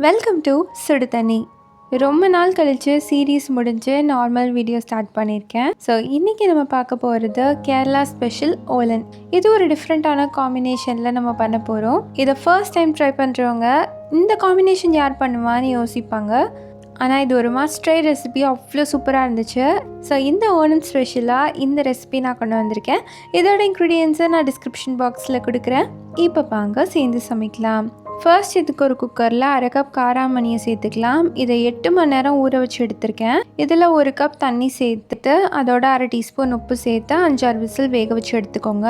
Welcome to சுடு தண்ணி. ரொம்ப நாள் கழித்து சீரீஸ் முடிஞ்சு நார்மல் வீடியோ ஸ்டார்ட் பண்ணியிருக்கேன். ஸோ இன்றைக்கி நம்ம பார்க்க போகிறது கேரளா ஸ்பெஷல் ஓலன். இது ஒரு டிஃப்ரெண்ட்டான காம்பினேஷனில் நம்ம பண்ண போகிறோம். இதை ஃபர்ஸ்ட் டைம் ட்ரை பண்ணுறவங்க இந்த காம்பினேஷன் யார் பண்ணுவான்னு யோசிப்பாங்க. ஆனால் இது ஒரு மஸ்ட் ட்ரை ரெசிபி, அவ்வளோ சூப்பராக இருந்துச்சு. ஸோ இந்த ஓணம் ஸ்பெஷலாக இந்த ரெசிபி நான் கொண்டு வந்திருக்கேன். இதோட இன்க்ரீடியன்ஸை நான் டிஸ்கிரிப்ஷன் பாக்ஸில் கொடுக்குறேன். இப்போ வாங்க சேர்ந்து சமைக்கலாம். ஃபர்ஸ்ட் இதுக்கு ஒரு குக்கரில் 1/2 கப் காராமணியை சேர்த்துக்கலாம். இதை 8 மணி நேரம் ஊற வச்சு எடுத்திருக்கேன். இதில் 1 கப் தண்ணி சேர்த்துட்டு அதோட 1/2 டீஸ்பூன் உப்பு சேர்த்து 5-6 விசில் வேக வச்சு எடுத்துக்கோங்க.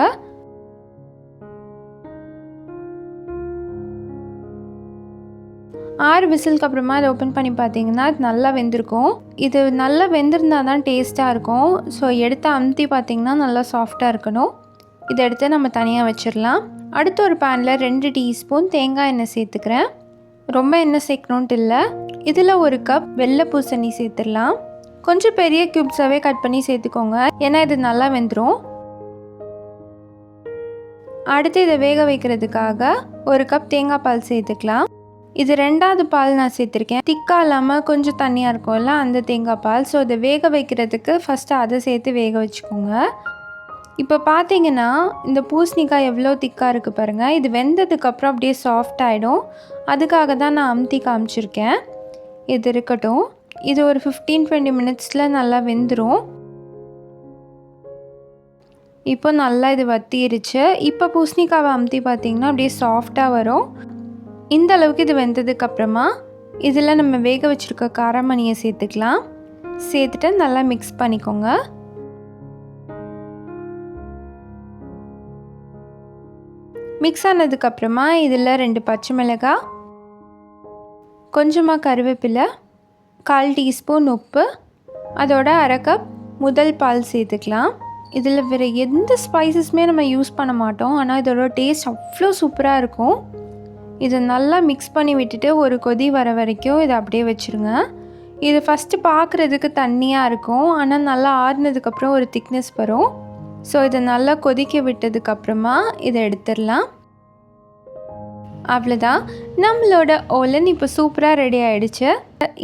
ஆறு விசிலுக்கு அப்புறமா அதை ஓப்பன் பண்ணி பார்த்தீங்கன்னா அது நல்லா வெந்திருக்கும். இது நல்லா வெந்திருந்தால் தான் டேஸ்ட்டாக இருக்கும். ஸோ எடுத்து அமுத்தி பார்த்தீங்கன்னா நல்லா சாஃப்டாக இருக்கணும். இதை எடுத்து நம்ம தனியாக வச்சிடலாம். அடுத்து ஒரு பேனில் 2 டீஸ்பூன் தேங்காய் எண்ணெய் சேர்த்துக்கிறேன். ரொம்ப எண்ணெய் சேர்க்கணுன்ட்டு இல்லை. இதில் 1 கப் வெள்ளை பூசணி சேர்த்துடலாம். கொஞ்சம் பெரிய க்யூப்ஸாகவே கட் பண்ணி சேர்த்துக்கோங்க, ஏன்னா இது நல்லா வெந்துடும். அடுத்து இதை வேக வைக்கிறதுக்காக 1 கப் தேங்காய் பால் சேர்த்துக்கலாம். இது 2வது பால் நான் சேர்த்துருக்கேன். திக்காக இல்லாமல் கொஞ்சம் தண்ணியாக இருக்கும்ல அந்த தேங்காய் பால். ஸோ இதை வேக வைக்கிறதுக்கு ஃபஸ்ட்டு அதை சேர்த்து வேக வச்சுக்கோங்க. இப்போ பார்த்தீங்கன்னா இந்த பூசணிக்காய் எவ்வளோ திக்காக இருக்குது பாருங்கள். இது வெந்ததுக்கப்புறம் அப்படியே சாஃப்ட் ஆகிடும். அதுக்காக தான் நான் அமுத்தி காமிச்சிருக்கேன். இது இருக்கட்டும். இது ஒரு 15-20 மினிட்ஸில் நல்லா வெந்துடும். இப்போ நல்லா இது வத்திருச்சு. இப்போ பூசணிக்காவை அமுத்தி பார்த்திங்கன்னா அப்படியே சாஃப்டாக வரும். இந்த அளவுக்கு இது வெந்ததுக்கப்புறமா இதில் நம்ம வேக வச்சுருக்க காராமணியை சேர்த்துக்கலாம். சேர்த்துட்டு நல்லா மிக்ஸ் பண்ணிக்கோங்க. மிக்ஸ் ஆனதுக்கப்புறமா இதில் 2 பச்சை மிளகாய், கொஞ்சமாக கருவேப்பிலை, 1/4 டீஸ்பூன் உப்பு, அதோட 1/2 கப் முதல் பால் சேர்த்துக்கலாம். இதில் வேறு எந்த ஸ்பைசஸுமே நம்ம யூஸ் பண்ண மாட்டோம். ஆனால் இதோட டேஸ்ட் அவ்வளோ சூப்பராக இருக்கும். இதை நல்லா மிக்ஸ் பண்ணி விட்டுட்டு ஒரு கொதி வர வரைக்கும் இதை அப்படியே வச்சுருங்க. இது ஃபஸ்ட்டு பார்க்குறதுக்கு தண்ணியாக இருக்கும், ஆனால் நல்லா ஆறுனதுக்கப்புறம் ஒரு திக்னஸ் வரும். ஸோ இதை நல்லா கொதிக்க விட்டதுக்கப்புறமா இதை எடுத்துடலாம். அவ்வளோதான், நம்மளோட ஓலன் இப்போ சூப்பராக ரெடி ஆகிடுச்சு.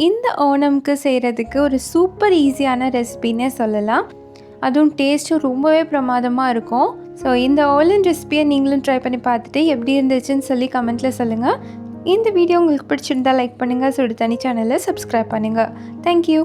இந்த ஓணம்க்கு செய்கிறதுக்கு ஒரு சூப்பர் ஈஸியான ரெசிபின்னே சொல்லலாம். அதுவும் டேஸ்ட்டும் ரொம்பவே பிரமாதமாக இருக்கும். ஸோ இந்த ஓலன் ரெசிபியை நீங்களும் ட்ரை பண்ணி பார்த்துட்டு எப்படி இருந்துச்சுன்னு சொல்லி கமெண்ட்டில் சொல்லுங்கள். இந்த வீடியோ உங்களுக்கு பிடிச்சிருந்தா லைக் பண்ணுங்கள். சுடு தண்ணி சேனலை சப்ஸ்கிரைப் பண்ணுங்கள். தேங்க்யூ.